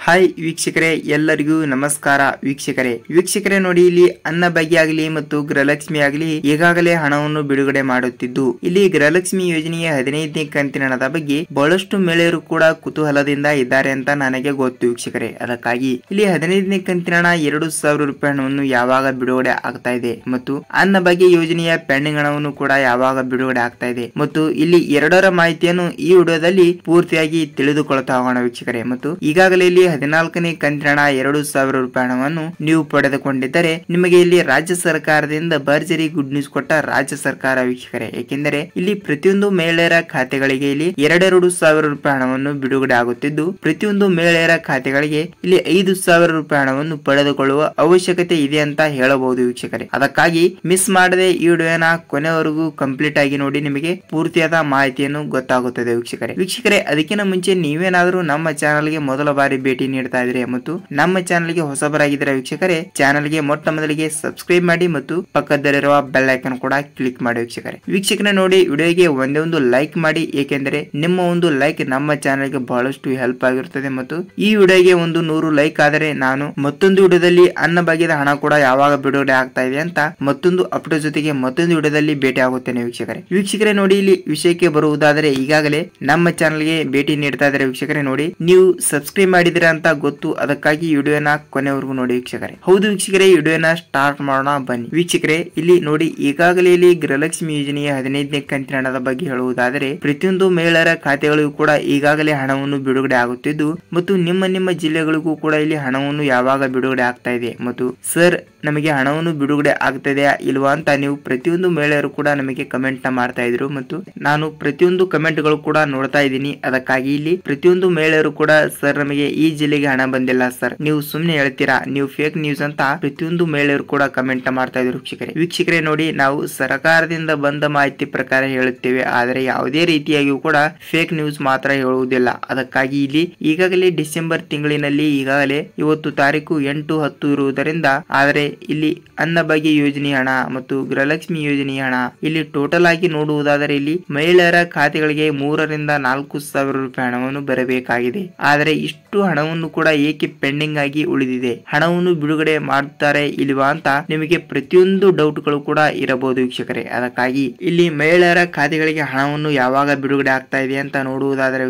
Hi ವೀಕ್ಷಕರೇ, ಎಲ್ಲರಿಗೂ ನಮಸ್ಕಾರ ವೀಕ್ಷಕರೇ ನೋಡಿ, ಇಲ್ಲಿ ಅನ್ನಭಾಗ್ಯ ಆಗಲಿ ಮತ್ತು ಗೃಹಲಕ್ಷ್ಮಿ ಆಗಲಿ ಈಗಾಗಲೇ ಹಣವನ್ನು ಬಿಡುಗಡೆ ಮಾಡುತ್ತಿದ್ದು, ಇಲ್ಲಿ ಗೃಹಲಕ್ಷ್ಮಿ ಯೋಜನೆಯ 15ನೇ ಕಂತಿನ ಹಣದ ಬಗ್ಗೆ ಬಹಳಷ್ಟು ಮಹಿಳೆಯರು ಕೂಡ ಕುತೂಹಲದಿಂದ ಇದ್ದಾರೆ ಅಂತ ನನಗೆ ಗೊತ್ತು ವೀಕ್ಷಕರೇ. ಅದಕ್ಕಾಗಿ ಇಲ್ಲಿ 15ನೇ ಕಂತಿನ ಹಣ 2,000 ರೂಪಾಯಿ ಹಣವನ್ನು ಯಾವಾಗ ಬಿಡುಗಡೆ ಆಗ್ತಾ ಇದೆ ಮತ್ತು ಅನ್ನಭಾಗ್ಯ ಯೋಜನೆಯ ಪೆಂಡಿಂಗ್ ಹಣವನ್ನು ಕೂಡ ಯಾವಾಗ ಬಿಡುಗಡೆ ಆಗ್ತಾ ಇದೆ ಮತ್ತು ಇಲ್ಲಿ ಎರಡರ ಮಾಹಿತಿಯನ್ನು ಈ ವಿಡಿಯೋದಲ್ಲಿ ಪೂರ್ತಿಯಾಗಿ ತಿಳಿದುಕೊಳ್ತಾ ಹೋಗೋಣ ವೀಕ್ಷಕರೇ. ಮತ್ತು ಈಗಾಗಲೇ ಇಲ್ಲಿ 14ನೇ ಕಂತಿನ ಹಣ 2,000 ರೂಪಾಯಿ ಹಣವನ್ನು ನೀವು ಪಡೆದುಕೊಂಡಿದ್ದರೆ ನಿಮಗೆ ಇಲ್ಲಿ ರಾಜ್ಯ ಸರ್ಕಾರದಿಂದ ಭರ್ಜರಿ ಗುಡ್ ನ್ಯೂಸ್ ಕೊಟ್ಟ ರಾಜ್ಯ ಸರ್ಕಾರ ವೀಕ್ಷಕರೇ. ಏಕೆಂದರೆ ಇಲ್ಲಿ ಪ್ರತಿಯೊಂದು ಮಹಿಳೆಯರ ಖಾತೆಗಳಿಗೆ ಇಲ್ಲಿ 2,000 ರೂಪಾಯಿ ಹಣವನ್ನು ಬಿಡುಗಡೆ ಆಗುತ್ತಿದ್ದು, ಪ್ರತಿಯೊಂದು ಮಹಿಳೆಯರ ಖಾತೆಗಳಿಗೆ ಇಲ್ಲಿ 5,000 ರೂಪಾಯಿ ಹಣವನ್ನು ಪಡೆದುಕೊಳ್ಳುವ ಅವಶ್ಯಕತೆ ಇದೆ ಅಂತ ಹೇಳಬಹುದು ವೀಕ್ಷಕರೇ. ಅದಕ್ಕಾಗಿ ಮಿಸ್ ಮಾಡದೆ ಈ ವಿಡಿಯೋನ ಕೊನೆವರೆಗೂ ಕಂಪ್ಲೀಟ್ ಆಗಿ ನೋಡಿ, ನಿಮಗೆ ಪೂರ್ತಿಯಾದ ಮಾಹಿತಿಯನ್ನು ಗೊತ್ತಾಗುತ್ತದೆ ವೀಕ್ಷಕರೇ. ಅದಕ್ಕಿಂತ ಮುಂಚೆ ನೀವೇನಾದ್ರೂ ನಮ್ಮ ಚಾನಲ್ಗೆ ಮೊದಲ ಬಾರಿ ಭೇಟಿ ನೀಡ್ತಾ ಇದ್ರೆ ಮತ್ತು ನಮ್ಮ ಚಾನಲ್ಗೆ ಹೊಸಬರಾಗಿದ್ದರೆ ವೀಕ್ಷಕರೇ, ಚಾನಲ್ಗೆ ಮೊಟ್ಟ ಮೊದಲಿಗೆ ಸಬ್ಸ್ಕ್ರೈಬ್ ಮಾಡಿ ಮತ್ತು ಪಕ್ಕದಲ್ಲಿರುವ ಬೆಲ್ ಐಕಾನ್ ಕೂಡ ಕ್ಲಿಕ್ ಮಾಡಿ ವೀಕ್ಷಕರೇ. ನೋಡಿ, ವಿಡಿಯೋಗೆ ಒಂದೇ ಒಂದು ಲೈಕ್ ಮಾಡಿ, ಏಕೆಂದರೆ ನಿಮ್ಮ ಒಂದು ಲೈಕ್ ನಮ್ಮ ಚಾನಲ್ಗೆ ಬಹಳಷ್ಟು ಹೆಲ್ಪ್ ಆಗಿರುತ್ತದೆ ಮತ್ತು ಈ ವಿಡಿಯೋಗೆ ಒಂದು 100 ಲೈಕ್ ಆದರೆ ನಾನು ಮತ್ತೊಂದು ವಿಡಿಯೋದಲ್ಲಿ ಅನ್ನಭಾಗ್ಯದ ಹಣ ಕೂಡ ಯಾವಾಗ ಬಿಡುಗಡೆ ಆಗ್ತಾ ಇದೆ ಅಂತ ಮತ್ತೊಂದು ಅಪ್ಡೇಟ್ ಜೊತೆಗೆ ಮತ್ತೊಂದು ವಿಡಿಯೋದಲ್ಲಿ ಭೇಟಿ ಆಗುತ್ತೇನೆ ವೀಕ್ಷಕರೇ. ನೋಡಿ, ಇಲ್ಲಿ ವಿಷಯಕ್ಕೆ ಬರುವುದಾದರೆ ಈಗಾಗಲೇ ನಮ್ಮ ಚಾನಲ್ಗೆ ಭೇಟಿ ನೀಡ್ತಾ ಇದ್ದಾರೆ ವೀಕ್ಷಕರೇ. ನೋಡಿ, ನೀವು ಸಬ್ಸ್ಕ್ರೈಬ್ ಮಾಡಿದಿರಾ ಅಂತ ಗೊತ್ತು, ಅದಕ್ಕಾಗಿ ವಿಡಿಯೋನ ಕೊನೆವರೆಗೂ ನೋಡಿ ವೀಕ್ಷಕರೇ. ಹೌದು ವೀಕ್ಷಕರೇ, ವಿಡಿಯೋನ ಸ್ಟಾರ್ಟ್ ಮಾಡೋಣ ಬನ್ನಿ ವೀಕ್ಷಕರೇ. ಇಲ್ಲಿ ನೋಡಿ, ಈಗಾಗಲೇ ಇಲ್ಲಿ ಗೃಹಲಕ್ಷ್ಮಿ ಯೋಜನೆಯ 15ನೇ ಕಂತಿನ ಹಣದ ಬಗ್ಗೆ ಹೇಳುವುದಾದರೆ ಪ್ರತಿಯೊಂದು ಮಹಿಳೆಯರ ಖಾತೆಗಳಿಗೂ ಕೂಡ ಈಗಾಗಲೇ ಹಣವನ್ನು ಬಿಡುಗಡೆ ಆಗುತ್ತಿದ್ದು ಮತ್ತು ನಿಮ್ಮ ಜಿಲ್ಲೆಗಳಿಗೂ ಕೂಡ ಇಲ್ಲಿ ಹಣವನ್ನು ಯಾವಾಗ ಬಿಡುಗಡೆ ಆಗ್ತಾ ಇದೆ ಮತ್ತು ಸರ್ ನಮಗೆ ಹಣವನ್ನು ಬಿಡುಗಡೆ ಆಗ್ತದೆಯಾ ಇಲ್ವಾ ಅಂತ ನೀವು ಪ್ರತಿಯೊಂದು ಮಹಿಳೆಯರು ಕೂಡ ನಮಗೆ ಕಮೆಂಟ್ ಮಾಡ್ತಾ ಇದ್ರು ಮತ್ತು ನಾನು ಪ್ರತಿಯೊಂದು ಕಮೆಂಟ್ ಗಳು ಕೂಡ ನೋಡ್ತಾ ಇದ್ದೀನಿ. ಅದಕ್ಕಾಗಿ ಇಲ್ಲಿ ಪ್ರತಿಯೊಂದು ಮಹಿಳೆಯರು ಕೂಡ ಸರ್ ನಮಗೆ ಈ ಜಿಲ್ಲೆಗೆ ಹಣ ಬಂದಿಲ್ಲ ಸರ್, ನೀವು ಸುಮ್ನೆ ಹೇಳ್ತೀರಾ, ನೀವು ಫೇಕ್ ನ್ಯೂಸ್ ಅಂತ ಪ್ರತಿಯೊಂದು ಮಹಿಳೆಯರು ಕೂಡ ಕಮೆಂಟ್ ಮಾಡ್ತಾ ಇದ್ರು ವೀಕ್ಷಕರೇ. ನೋಡಿ, ನಾವು ಸರ್ಕಾರದಿಂದ ಬಂದ ಮಾಹಿತಿ ಪ್ರಕಾರ ಹೇಳುತ್ತೇವೆ, ಆದರೆ ಯಾವುದೇ ರೀತಿಯಾಗಿಯೂ ಕೂಡ ಫೇಕ್ ನ್ಯೂಸ್ ಮಾತ್ರ ಹೇಳುವುದಿಲ್ಲ. ಅದಕ್ಕಾಗಿ ಇಲ್ಲಿ ಈಗಾಗಲೇ ಡಿಸೆಂಬರ್ ತಿಂಗಳಿನಲ್ಲಿ ಈಗಾಗಲೇ ಇವತ್ತು ತಾರೀಕು 8-10 ಇರುವುದರಿಂದ, ಆದರೆ ಇಲ್ಲಿ ಅನ್ನಭಾಗ್ಯ ಯೋಜನೆ ಹಣ ಮತ್ತು ಗೃಹಲಕ್ಷ್ಮಿ ಯೋಜನೆಯ ಹಣ ಇಲ್ಲಿ ಟೋಟಲ್ ಆಗಿ ನೋಡುವುದಾದರೆ ಇಲ್ಲಿ ಮಹಿಳೆಯರ ಖಾತೆಗಳಿಗೆ 3,000-4,000 ರೂಪಾಯಿ ಹಣವನ್ನು ಬರಬೇಕಾಗಿದೆ. ಆದರೆ ಇಷ್ಟು ಹಣವನ್ನು ಕೂಡ ಏಕೆ ಪೆಂಡಿಂಗ್ ಆಗಿ ಉಳಿದಿದೆ, ಹಣವನ್ನು ಬಿಡುಗಡೆ ಮಾಡುತ್ತಾರೆ ಇಲ್ವಾ ಅಂತ ನಿಮಗೆ ಪ್ರತಿಯೊಂದು ಡೌಟ್ ಗಳು ಕೂಡ ಇರಬಹುದು ವೀಕ್ಷಕರೇ. ಅದಕ್ಕಾಗಿ ಇಲ್ಲಿ ಮಹಿಳೆಯರ ಖಾತೆಗಳಿಗೆ ಹಣವನ್ನು ಯಾವಾಗ ಬಿಡುಗಡೆ ಆಗ್ತಾ ಇದೆ ಅಂತ ನೋಡುವುದಾದರೆ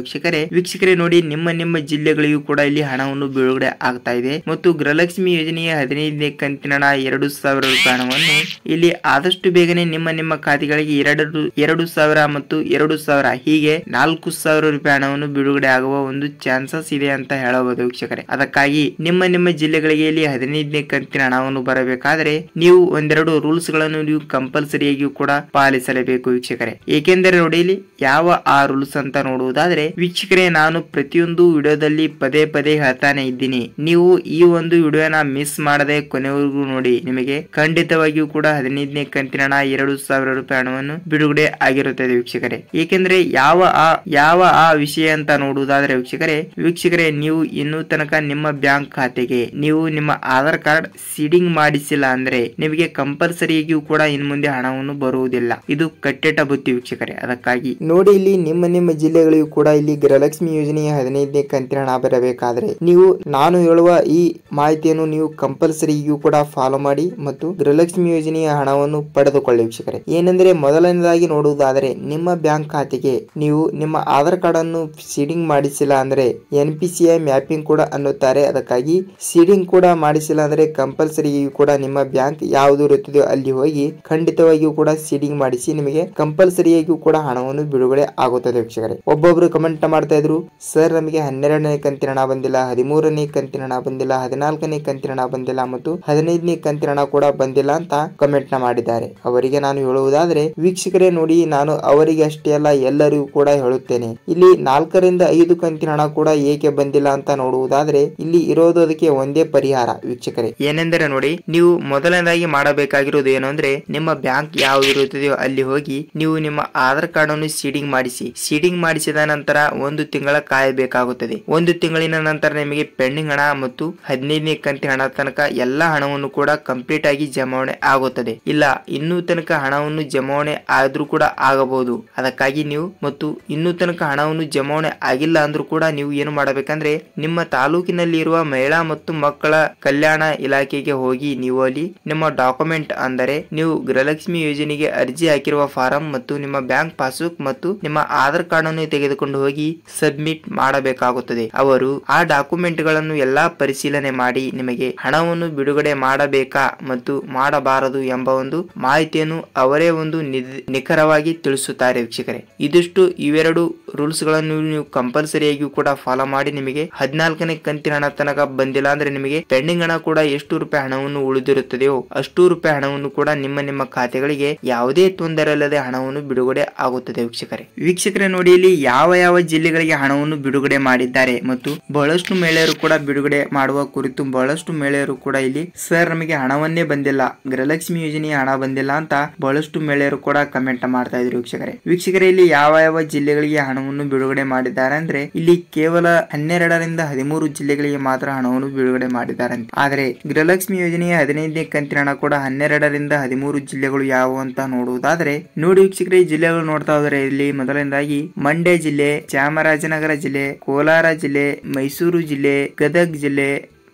ವೀಕ್ಷಕರೇ ನೋಡಿ, ನಿಮ್ಮ ಜಿಲ್ಲೆಗಳಿಗೂ ಕೂಡ ಇಲ್ಲಿ ಹಣವನ್ನು ಬಿಡುಗಡೆ ಆಗ್ತಾ ಇದೆ ಮತ್ತು ಗೃಹಲಕ್ಷ್ಮಿ ಯೋಜನೆಯ 15ನೇ ಕಂತಿನ ಹಣ 2,000 ರೂಪಾಯಿ ಹಣವನ್ನು ಇಲ್ಲಿ ಆದಷ್ಟು ಬೇಗನೆ ನಿಮ್ಮ ಖಾತೆಗಳಿಗೆ 2,000 ಮತ್ತು 2,000 ಹೀಗೆ 4,000 ರೂಪಾಯಿ ಹಣವನ್ನು ಬಿಡುಗಡೆ ಆಗುವ ಒಂದು ಚಾನ್ಸಸ್ ಇದೆ ಅಂತ ಹೇಳಬಹುದು ವೀಕ್ಷಕರೇ. ಅದಕ್ಕಾಗಿ ನಿಮ್ಮ ಜಿಲ್ಲೆಗಳಿಗೆ ಇಲ್ಲಿ 15ನೇ ಕಂತಿನ ಹಣವನ್ನು ಬರಬೇಕಾದ್ರೆ ನೀವು ಒಂದೆರಡು ರೂಲ್ಸ್ ಗಳನ್ನು ನೀವು ಕಂಪಲ್ಸರಿಯಾಗಿ ಕೂಡ ಪಾಲಿಸಲೇಬೇಕು ವೀಕ್ಷಕರೇ. ಏಕೆಂದರೆ ನೋಡಿ, ಇಲ್ಲಿ ಯಾವ ಆ ರೂಲ್ಸ್ ಅಂತ ನೋಡುವುದಾದ್ರೆ ವೀಕ್ಷಕರೇ, ನಾನು ಪ್ರತಿಯೊಂದು ವಿಡಿಯೋದಲ್ಲಿ ಪದೇ ಹೇಳ್ತಾನೆ ಇದ್ದೀನಿ, ನೀವು ಈ ಒಂದು ವಿಡಿಯೋನ ಮಿಸ್ ಮಾಡದೆ ಕೊನೆವರೆಗೂ ನೋಡಿ, ನಿಮಗೆ ಖಂಡಿತವಾಗಿಯೂ ಕೂಡ 15ನೇ ಕಂತಿನ ಹಣ 2,000 ರೂಪಾಯಿ ಹಣವನ್ನು ಬಿಡುಗಡೆ ಆಗಿರುತ್ತದೆ ವೀಕ್ಷಕರೇ. ಏಕೆಂದ್ರೆ ಯಾವ ಆ ವಿಷಯ ಅಂತ ನೋಡುವುದಾದ್ರೆ ವೀಕ್ಷಕರೇ, ನೀವು ಇನ್ನೂ ತನಕ ನಿಮ್ಮ ಬ್ಯಾಂಕ್ ಖಾತೆಗೆ ನೀವು ನಿಮ್ಮ ಆಧಾರ್ ಕಾರ್ಡ್ ಸೀಡಿಂಗ್ ಮಾಡಿಸಿಲ್ಲ ಅಂದ್ರೆ ನಿಮಗೆ ಕಂಪಲ್ಸರಿಯಾಗಿಯೂ ಕೂಡ ಇನ್ ಮುಂದೆ ಹಣವನ್ನು ಬರುವುದಿಲ್ಲ. ಇದು ಕಟ್ಟೆಟ ಬುತ್ತಿ ವೀಕ್ಷಕರೇ. ಅದಕ್ಕಾಗಿ ನೋಡಿ, ಇಲ್ಲಿ ನಿಮ್ಮ ಜಿಲ್ಲೆಗಳಿಗೂ ಕೂಡ ಇಲ್ಲಿ ಗೃಹಲಕ್ಷ್ಮಿ ಯೋಜನೆಯ 15ನೇ ಕಂತಿನ ಹಣ ಬರಬೇಕಾದ್ರೆ ನೀವು ನಾನು ಹೇಳುವ ಈ ಮಾಹಿತಿಯನ್ನು ನೀವು ಕಂಪಲ್ಸರಿಯೂ ಕೂಡ ಫಾಲೋ ಮಾಡಿ ಮತ್ತು ಗೃಹಲಕ್ಷ್ಮಿ ಯೋಜನೆಯ ಹಣವನ್ನು ಪಡೆದುಕೊಳ್ಳಿ ವೀಕ್ಷಕರೇ. ಏನೆಂದ್ರೆ ಮೊದಲನೇದಾಗಿ ನೋಡುವುದಾದರೆ ನಿಮ್ಮ ಬ್ಯಾಂಕ್ ಖಾತೆಗೆ ನೀವು ನಿಮ್ಮ ಆಧಾರ್ ಕಾರ್ಡ್ ಅನ್ನು ಸೀಡಿಂಗ್ ಮಾಡಿಸಿಲ್ಲ ಅಂದ್ರೆ NPCI ಮ್ಯಾಪಿಂಗ್ ಕೂಡ ಅನ್ನುತ್ತಾರೆ. ಅದಕ್ಕಾಗಿ ಸೀಡಿಂಗ್ ಕೂಡ ಮಾಡಿಸಿಲ್ಲ ಅಂದ್ರೆ ಕಂಪಲ್ಸರಿಯೂ ಕೂಡ ನಿಮ್ಮ ಬ್ಯಾಂಕ್ ಯಾವುದು ಇರುತ್ತದೆಯೋ ಅಲ್ಲಿ ಹೋಗಿ ಖಂಡಿತವಾಗಿಯೂ ಕೂಡ ಸೀಡಿಂಗ್ ಮಾಡಿಸಿ, ನಿಮಗೆ ಕಂಪಲ್ಸರಿಯಾಗಿಯೂ ಕೂಡ ಹಣವನ್ನು ಬಿಡುಗಡೆ ಆಗುತ್ತದೆ ವೀಕ್ಷಕರೇ. ಒಬ್ಬೊಬ್ರು ಕಮೆಂಟ್ ಮಾಡ್ತಾ ಇದ್ರು, ಸರ್ ನಮಗೆ 12ನೇ ಕಂತಿನ ಹಣ ಬಂದಿಲ್ಲ, 13ನೇ ಕಂತಿನ ಹಣ ಬಂದಿಲ್ಲ, 14ನೇ ಕಂತಿನ ಹಣ ಬಂದಿಲ್ಲ ಮತ್ತು 15ನೇ ಕಂತಿನ ಹಣ ಕೂಡ ಬಂದಿಲ್ಲ ಅಂತ ಕಮೆಂಟ್ ಮಾಡಿದ್ದಾರೆ. ಅವರಿಗೆ ನಾನು ಹೇಳುವುದಾದ್ರೆ ವೀಕ್ಷಕರೇ, ನೋಡಿ, ನಾನು ಅವರಿಗೆ ಅಷ್ಟೇ ಅಲ್ಲ ಎಲ್ಲರಿಗೂ ಕೂಡ ಹೇಳುತ್ತೇನೆ, ಇಲ್ಲಿ 4ರಿಂದ 5 ಕಂತಿನ ಹಣ ಕೂಡ ಏಕೆ ಬಂದಿಲ್ಲ ಅಂತ ನೋಡುವುದಾದ್ರೆ ಇಲ್ಲಿ ಇರೋದು ಅದಕ್ಕೆ ಒಂದೇ ಪರಿಹಾರ ವೀಕ್ಷಕರೇ. ಏನೆಂದರೆ ನೋಡಿ, ನೀವು ಮೊದಲನೇದಾಗಿ ಮಾಡಬೇಕಾಗಿರೋದು ಏನು ಅಂದ್ರೆ ನಿಮ್ಮ ಬ್ಯಾಂಕ್ ಯಾವ್ದು ಇರುತ್ತದೆಯೋ ಅಲ್ಲಿ ಹೋಗಿ ನೀವು ನಿಮ್ಮ ಆಧಾರ್ ಕಾರ್ಡ್ ಅನ್ನು ಸೀಡಿಂಗ್ ಮಾಡಿಸಿದ ನಂತರ 1 ತಿಂಗಳ ಕಾಯಬೇಕಾಗುತ್ತದೆ. 1 ತಿಂಗಳಿನ ನಂತರ ನಿಮಗೆ ಪೆಂಡಿಂಗ್ ಹಣ ಮತ್ತು 15ನೇ ಕಂತಿನ ಹಣ ತನಕ ಎಲ್ಲ ಹಣವನ್ನು ಕೂಡ ಕಂಪ್ಲೀಟ್ ಆಗಿ ಜಮಾವಣೆ ಆಗುತ್ತದೆ. ಇಲ್ಲ ಇನ್ನೂ ತನಕ ಹಣವನ್ನು ಜಮಾವಣೆ ಆದ್ರೂ ಕೂಡ ಆಗಬಹುದು. ಅದಕ್ಕಾಗಿ ನೀವು ಮತ್ತು ಇನ್ನೂ ತನಕ ಹಣವನ್ನು ಜಮಾವಣೆ ಆಗಿಲ್ಲ ಅಂದ್ರೂ ಕೂಡ ನೀವು ಏನು ಮಾಡಬೇಕಂದ್ರೆ ನಿಮ್ಮ ತಾಲೂಕಿನಲ್ಲಿರುವ ಮಹಿಳಾ ಮತ್ತು ಮಕ್ಕಳ ಕಲ್ಯಾಣ ಇಲಾಖೆಗೆ ಹೋಗಿ ನೀವು ಅಲ್ಲಿ ನಿಮ್ಮ ಡಾಕ್ಯುಮೆಂಟ್ ಅಂದರೆ ನೀವು ಗೃಹಲಕ್ಷ್ಮಿ ಯೋಜನೆಗೆ ಅರ್ಜಿ ಹಾಕಿರುವ ಫಾರಂ ಮತ್ತು ನಿಮ್ಮ ಬ್ಯಾಂಕ್ ಪಾಸ್ಬುಕ್ ಮತ್ತು ನಿಮ್ಮ ಆಧಾರ್ ಕಾರ್ಡ್ ಅನ್ನು ತೆಗೆದುಕೊಂಡು ಹೋಗಿ ಸಬ್ಮಿಟ್ ಮಾಡಬೇಕಾಗುತ್ತದೆ. ಅವರು ಆ ಡಾಕ್ಯುಮೆಂಟ್ ಗಳನ್ನು ಎಲ್ಲಾ ಪರಿಶೀಲನೆ ಮಾಡಿ ನಿಮಗೆ ಹಣವನ್ನು ಬಿಡುಗಡೆ ಮಾಡಬೇಕಾ ಮತ್ತು ಮಾಡಬಾರದು ಎಂಬ ಒಂದು ಮಾಹಿತಿಯನ್ನು ಅವರೇ ಒಂದು ನಿಖರವಾಗಿ ತಿಳಿಸುತ್ತಾರೆ ವೀಕ್ಷಕರೇ. ಇವೆರಡು ರೂಲ್ಸ್ ಗಳನ್ನು ನೀವು ಕಂಪಲ್ಸರಿಯಾಗಿ ಕೂಡ ಫಾಲೋ ಮಾಡಿ ನಿಮಗೆ 14ನೇ ಕಂತಿನ ಹಣ ತನಕ ಬಂದಿಲ್ಲ ಅಂದ್ರೆ ನಿಮಗೆ ಪೆಂಡಿಂಗ್ ಹಣ ಕೂಡ ಎಷ್ಟು ರೂಪಾಯಿ ಹಣವನ್ನು ಉಳಿದಿರುತ್ತದೆಯೋ ಅಷ್ಟು ರೂಪಾಯಿ ಹಣವನ್ನು ಕೂಡ ನಿಮ್ಮ ಖಾತೆಗಳಿಗೆ ಯಾವುದೇ ತೊಂದರೆ ಇಲ್ಲದೆ ಹಣವನ್ನು ಬಿಡುಗಡೆ ಆಗುತ್ತದೆ ವೀಕ್ಷಕರೇ. ನೋಡಿ ಇಲ್ಲಿ ಯಾವ ಜಿಲ್ಲೆಗಳಿಗೆ ಹಣವನ್ನು ಬಿಡುಗಡೆ ಮಾಡಿದ್ದಾರೆ ಮತ್ತು ಬಹಳಷ್ಟು ಮಹಿಳೆಯರು ಕೂಡ ಬಿಡುಗಡೆ ಮಾಡುವ ಕುರಿತು ಬಹಳಷ್ಟು ಮಹಿಳೆಯರು ಕೂಡ ಇಲ್ಲಿ ಸರ್ ನಮಗೆ ಹಣವನ್ನೇ ಬಂದಿಲ್ಲ, ಗೃಹಲಕ್ಷ್ಮಿ ಯೋಜನೆಯ ಹಣ ಬಂದಿಲ್ಲ ಅಂತ ಬಹಳಷ್ಟು ಮಹಿಳೆಯರು ಕೂಡ ಕಮೆಂಟ್ ಮಾಡ್ತಾ ಇದ್ರು ವೀಕ್ಷಕರೇ. ಇಲ್ಲಿ ಯಾವ ಜಿಲ್ಲೆಗಳಿಗೆ ಹಣವನ್ನು ಬಿಡುಗಡೆ ಮಾಡಿದ್ದಾರೆ ಅಂದ್ರೆ ಇಲ್ಲಿ ಕೇವಲ 12ರಿಂದ 13 ಜಿಲ್ಲೆಗಳಿಗೆ ಮಾತ್ರ ಹಣವನ್ನು ಬಿಡುಗಡೆ ಮಾಡಿದ್ದಾರೆ. ಆದರೆ ಗೃಹಲಕ್ಷ್ಮಿ ಯೋಜನೆಯ 15ನೇ ಕಂತಿನ ಹಣ ಕೂಡ 12ರಿಂದ 13 ಜಿಲ್ಲೆಗಳು ಯಾವುವು ಅಂತ ನೋಡುವುದಾದ್ರೆ ನೋಡಿ ವೀಕ್ಷಕರೇ, ಈ ಜಿಲ್ಲೆಗಳು ನೋಡ್ತಾ ಹೋದರೆ ಇಲ್ಲಿ ಮೊದಲನೇದಾಗಿ ಮಂಡ್ಯ ಜಿಲ್ಲೆ, ಚಾಮರಾಜನಗರ ಜಿಲ್ಲೆ, ಕೋಲಾರ ಜಿಲ್ಲೆ, ಮೈಸೂರು ಜಿಲ್ಲೆ, ಗದಗ ಜಿಲ್ಲೆ,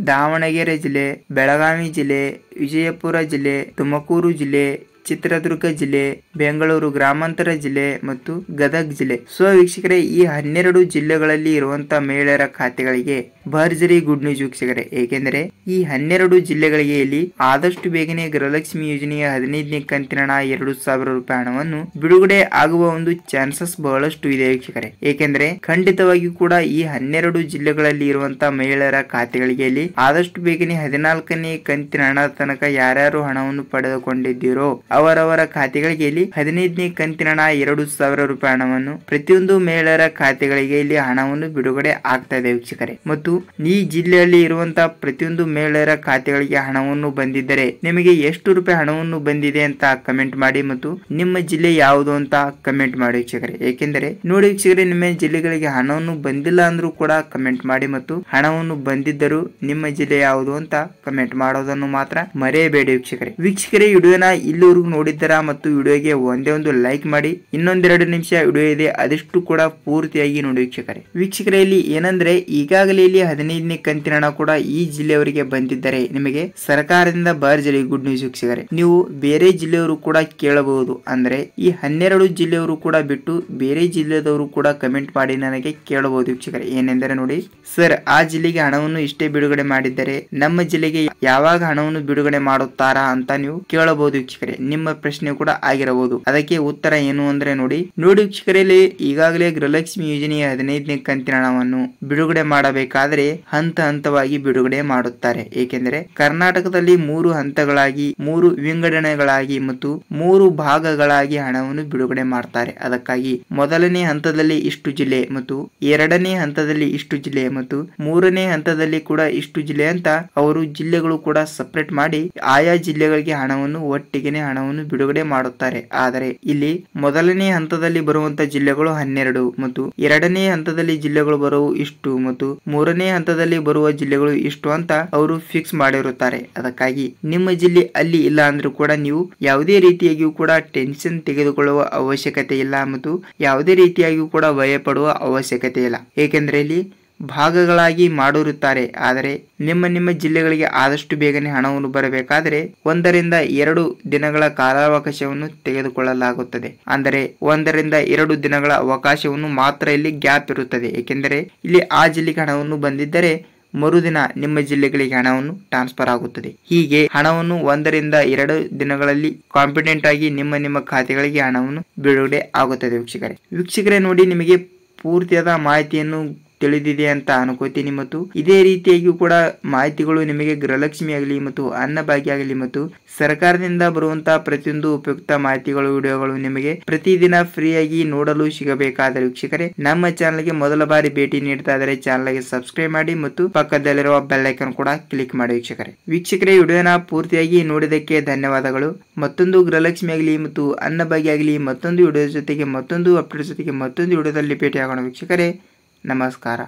ದಾವಣಗೆರೆ ಜಿಲ್ಲೆ, ಬೆಳಗಾವಿ ಜಿಲ್ಲೆ, ವಿಜಯಪುರ ಜಿಲ್ಲೆ, ತುಮಕೂರು ಜಿಲ್ಲೆ, ಚಿತ್ರದುರ್ಗ ಜಿಲ್ಲೆ, ಬೆಂಗಳೂರು ಗ್ರಾಮಾಂತರ ಜಿಲ್ಲೆ ಮತ್ತು ಗದಗ ಜಿಲ್ಲೆ. ಸೊ ವೀಕ್ಷಕರೇ, ಈ 12 ಜಿಲ್ಲೆಗಳಲ್ಲಿ ಇರುವಂತಹ ಮಹಿಳೆಯರ ಖಾತೆಗಳಿಗೆ ಭರ್ಜರಿ ಗುಡ್ ನ್ಯೂಸ್ ವೀಕ್ಷಕರೇ. ಏಕೆಂದರೆ ಈ 12 ಜಿಲ್ಲೆಗಳಿಗೆ ಇಲ್ಲಿ ಆದಷ್ಟು ಬೇಗನೆ ಗೃಹಲಕ್ಷ್ಮಿ ಯೋಜನೆಯ 15ನೇ ಕಂತಿನ ಹಣ 2,000 ರೂಪಾಯಿ ಹಣವನ್ನು ಬಿಡುಗಡೆ ಆಗುವ ಒಂದು ಚಾನ್ಸಸ್ ಬಹಳಷ್ಟು ಇದೆ ವೀಕ್ಷಕರೇ. ಏಕೆಂದ್ರೆ ಖಂಡಿತವಾಗಿಯೂ ಕೂಡ ಈ 12 ಜಿಲ್ಲೆಗಳಲ್ಲಿ ಇರುವಂತಹ ಮಹಿಳೆಯರ ಖಾತೆಗಳಿಗೆ ಇಲ್ಲಿ ಆದಷ್ಟು ಬೇಗನೆ 14ನೇ ಕಂತಿನ ಹಣ ತನಕ ಯಾರ್ಯಾರು ಹಣವನ್ನು ಪಡೆದುಕೊಂಡಿದ್ದೀರೋ ಅವರವರ ಖಾತೆಗಳಿಗೆ ಇಲ್ಲಿ 15ನೇ ಕಂತಿನ ಹಣ 2,000 ರೂಪಾಯಿ ಹಣವನ್ನು ಪ್ರತಿಯೊಂದು ಮಹಿಳೆಯರ ಖಾತೆಗಳಿಗೆ ಇಲ್ಲಿ ಹಣವನ್ನು ಬಿಡುಗಡೆ ಆಗ್ತಾ ಇದೆ ವೀಕ್ಷಕರೇ. ಮತ್ತು ಈ ಜಿಲ್ಲೆಯಲ್ಲಿ ಇರುವಂತಹ ಪ್ರತಿಯೊಂದು ಮಹಿಳೆಯರ ಖಾತೆಗಳಿಗೆ ಹಣವನ್ನು ಬಂದಿದ್ದರೆ ನಿಮಗೆ ಎಷ್ಟು ರೂಪಾಯಿ ಹಣವನ್ನು ಬಂದಿದೆ ಅಂತ ಕಮೆಂಟ್ ಮಾಡಿ ಮತ್ತು ನಿಮ್ಮ ಜಿಲ್ಲೆ ಯಾವುದು ಅಂತ ಕಮೆಂಟ್ ಮಾಡಿ ವೀಕ್ಷಕರೇ. ಏಕೆಂದರೆ ನೋಡಿ ವೀಕ್ಷಕರೇ, ನಿಮ್ಮ ಜಿಲ್ಲೆಗಳಿಗೆ ಹಣವನ್ನು ಬಂದಿಲ್ಲ ಅಂದ್ರೂ ಕೂಡ ಕಮೆಂಟ್ ಮಾಡಿ ಮತ್ತು ಹಣವನ್ನು ಬಂದಿದ್ದರೂ ನಿಮ್ಮ ಜಿಲ್ಲೆ ಯಾವುದು ಅಂತ ಕಮೆಂಟ್ ಮಾಡೋದನ್ನು ಮಾತ್ರ ಮರೆಯಬೇಡಿ ವೀಕ್ಷಕರೇ. ವಿಡಿಯೋನ ಇಲ್ಲಿವರೆಗೂ ನೋಡಿದ್ದೀರಾ ಮತ್ತು ವಿಡಿಯೋಗೆ ಒಂದೇ ಒಂದು ಲೈಕ್ ಮಾಡಿ, ಇನ್ನೊಂದೆರಡು ನಿಮಿಷ ವಿಡಿಯೋ ಇದೆ ಅದಷ್ಟು ಕೂಡ ಪೂರ್ತಿಯಾಗಿ ನೋಡಿ ವೀಕ್ಷಕರೇ. ಇಲ್ಲಿ ಏನಂದ್ರೆ ಈಗಾಗಲೇ ಇಲ್ಲಿ 15ನೇ ಕಂತಿನ ಹಣ ಕೂಡ ಈ ಜಿಲ್ಲೆಯವರಿಗೆ ಬಂದಿದ್ದರೆ ನಿಮಗೆ ಸರ್ಕಾರದಿಂದ ಭರ್ಜರಿ ಗುಡ್ ನ್ಯೂಸ್ ವೀಕ್ಷಕರೇ. ನೀವು ಬೇರೆ ಜಿಲ್ಲೆಯವರು ಕೂಡ ಕೇಳಬಹುದು, ಅಂದ್ರೆ ಈ 12 ಜಿಲ್ಲೆಯವರು ಕೂಡ ಬಿಟ್ಟು ಬೇರೆ ಜಿಲ್ಲೆದವರು ಕೂಡ ಕಮೆಂಟ್ ಮಾಡಿ ನನಗೆ ಕೇಳಬಹುದು ವೀಕ್ಷಕರೇ. ಏನೆಂದರೆ ನೋಡಿ ಸರ್, ಆ ಜಿಲ್ಲೆಗೆ ಹಣವನ್ನು ಇಷ್ಟೇ ಬಿಡುಗಡೆ ಮಾಡಿದ್ದರೆ ನಮ್ಮ ಜಿಲ್ಲೆಗೆ ಯಾವಾಗ ಹಣವನ್ನು ಬಿಡುಗಡೆ ಮಾಡುತ್ತಾರಾ ಅಂತ ನೀವು ಕೇಳಬಹುದು ವೀಕ್ಷಕರೇ. ನಿಮ್ಮ ಪ್ರಶ್ನೆ ಕೂಡ ಆಗಿರಬಹುದು. ಅದಕ್ಕೆ ಉತ್ತರ ಏನು ಅಂದ್ರೆ ನೋಡಿ ವೀಕ್ಷಕರಲ್ಲಿ, ಈಗಾಗಲೇ ಗೃಹಲಕ್ಷ್ಮಿ ಯೋಜನೆಯ 15ನೇ ಕಂತಿನ ಹಣವನ್ನು ಬಿಡುಗಡೆ ಮಾಡಬೇಕಾದ್ರೆ ಹಂತವಾಗಿ ಬಿಡುಗಡೆ ಮಾಡುತ್ತಾರೆ. ಏಕೆಂದರೆ ಕರ್ನಾಟಕದಲ್ಲಿ 3 ಹಂತಗಳಾಗಿ, 3 ವಿಂಗಡಣೆಗಳಾಗಿ ಮತ್ತು 3 ಭಾಗಗಳಾಗಿ ಹಣವನ್ನು ಬಿಡುಗಡೆ ಮಾಡ್ತಾರೆ. ಅದಕ್ಕಾಗಿ ಮೊದಲನೇ ಹಂತದಲ್ಲಿ ಇಷ್ಟು ಜಿಲ್ಲೆ ಮತ್ತು 2ನೇ ಹಂತದಲ್ಲಿ ಇಷ್ಟು ಜಿಲ್ಲೆ ಮತ್ತು 3ನೇ ಹಂತದಲ್ಲಿ ಕೂಡ ಇಷ್ಟು ಜಿಲ್ಲೆ ಅಂತ ಅವರು ಜಿಲ್ಲೆಗಳು ಕೂಡ ಸಪರೇಟ್ ಮಾಡಿ ಆಯಾ ಜಿಲ್ಲೆಗಳಿಗೆ ಹಣವನ್ನು ಒಟ್ಟಿಗೆನೆ ಹಣವನ್ನು ಬಿಡುಗಡೆ ಮಾಡುತ್ತಾರೆ. ಆದರೆ ಇಲ್ಲಿ ಮೊದಲನೇ ಹಂತದಲ್ಲಿ ಬರುವಂತ ಜಿಲ್ಲೆಗಳು 12 ಮತ್ತು 2ನೇ ಹಂತದಲ್ಲಿ ಜಿಲ್ಲೆಗಳು ಬರುವು ಇಷ್ಟು ಮತ್ತು 3ನೇ ಹಂತದಲ್ಲಿ ಬರುವ ಜಿಲ್ಲೆಗಳು ಇಷ್ಟು ಅಂತ ಅವರು ಫಿಕ್ಸ್ ಮಾಡಿರುತ್ತಾರೆ. ಅದಕ್ಕಾಗಿ ನಿಮ್ಮ ಜಿಲ್ಲೆ ಅಲ್ಲಿ ಇಲ್ಲ ಅಂದ್ರೂ ಕೂಡ ನೀವು ಯಾವುದೇ ರೀತಿಯಾಗಿಯೂ ಕೂಡ ಟೆನ್ಷನ್ ತೆಗೆದುಕೊಳ್ಳುವ ಅವಶ್ಯಕತೆ ಇಲ್ಲ ಮತ್ತು ಯಾವುದೇ ರೀತಿಯಾಗಿಯೂ ಕೂಡ ಭಯ ಪಡುವ ಅವಶ್ಯಕತೆ ಇಲ್ಲ. ಏಕೆಂದ್ರೆ ಇಲ್ಲಿ ಭಾಗಗಳಾಗಿ ಮಾಡಿರುತ್ತಾರೆ. ಆದರೆ ನಿಮ್ಮ ಜಿಲ್ಲೆಗಳಿಗೆ ಆದಷ್ಟು ಬೇಗನೆ ಹಣವನ್ನು ಬರಬೇಕಾದರೆ 1ರಿಂದ 2 ದಿನಗಳ ಕಾಲಾವಕಾಶವನ್ನು ತೆಗೆದುಕೊಳ್ಳಲಾಗುತ್ತದೆ. ಅಂದರೆ 1ರಿಂದ 2 ದಿನಗಳ ಅವಕಾಶವನ್ನು ಮಾತ್ರ ಇಲ್ಲಿ ಗ್ಯಾಪ್ ಇರುತ್ತದೆ. ಏಕೆಂದರೆ ಇಲ್ಲಿ ಆ ಜಿಲ್ಲೆಗೆ ಹಣವನ್ನು ಬಂದಿದ್ದರೆ ಮರುದಿನ ನಿಮ್ಮ ಜಿಲ್ಲೆಗಳಿಗೆ ಹಣವನ್ನು ಟ್ರಾನ್ಸ್ಫರ್ ಆಗುತ್ತದೆ. ಹೀಗೆ ಹಣವನ್ನು 1ರಿಂದ 2 ದಿನಗಳಲ್ಲಿ ಕಾಂಪಿಡೆಂಟ್ ಆಗಿ ನಿಮ್ಮ ಖಾತೆಗಳಿಗೆ ಹಣವನ್ನು ಬಿಡುಗಡೆ ಆಗುತ್ತದೆ ವೀಕ್ಷಕರೇ. ನೋಡಿ, ನಿಮಗೆ ಪೂರ್ತಿಯಾದ ಮಾಹಿತಿಯನ್ನು ತಿಳಿದಿದೆ ಅಂತ ಅನ್ಕೋತೀನಿ ಮತ್ತು ಇದೇ ರೀತಿಯಾಗಿ ಕೂಡ ಮಾಹಿತಿಗಳು ನಿಮಗೆ ಗೃಹಲಕ್ಷ್ಮಿ ಆಗಲಿ ಮತ್ತು ಅನ್ನಭಾಗ್ಯ ಆಗಲಿ ಮತ್ತು ಸರ್ಕಾರದಿಂದ ಬರುವಂತಹ ಪ್ರತಿಯೊಂದು ಉಪಯುಕ್ತ ಮಾಹಿತಿಗಳು, ವಿಡಿಯೋಗಳು ನಿಮಗೆ ಪ್ರತಿದಿನ ಫ್ರೀಯಾಗಿ ನೋಡಲು ಸಿಗಬೇಕಾದರೆ ವೀಕ್ಷಕರೇ, ನಮ್ಮ ಚಾನಲ್ಗೆ ಮೊದಲ ಬಾರಿ ಭೇಟಿ ನೀಡ್ತಾ ಇದ್ದರೆ ಚಾನಲ್ಗೆ ಸಬ್ಸ್ಕ್ರೈಬ್ ಮಾಡಿ ಮತ್ತು ಪಕ್ಕದಲ್ಲಿರುವ ಬೆಲ್ ಐಕಾನ್ ಕೂಡ ಕ್ಲಿಕ್ ಮಾಡಿ ವೀಕ್ಷಕರೇ. ವಿಡಿಯೋನ ಪೂರ್ತಿಯಾಗಿ ನೋಡಿದಕ್ಕೆ ಧನ್ಯವಾದಗಳು. ಮತ್ತೊಂದು ಗೃಹಲಕ್ಷ್ಮಿ ಆಗಲಿ ಮತ್ತು ಅನ್ನಭಾಗ್ಯ ಆಗಲಿ ಮತ್ತೊಂದು ವಿಡಿಯೋ ಜೊತೆಗೆ ಮತ್ತೊಂದು ಅಪ್ಡೇಟ್ ಜೊತೆಗೆ ಮತ್ತೊಂದು ವಿಡಿಯೋದಲ್ಲಿ ಭೇಟಿ ಆಗೋಣ ವೀಕ್ಷಕರೇ. ನಮಸ್ಕಾರ.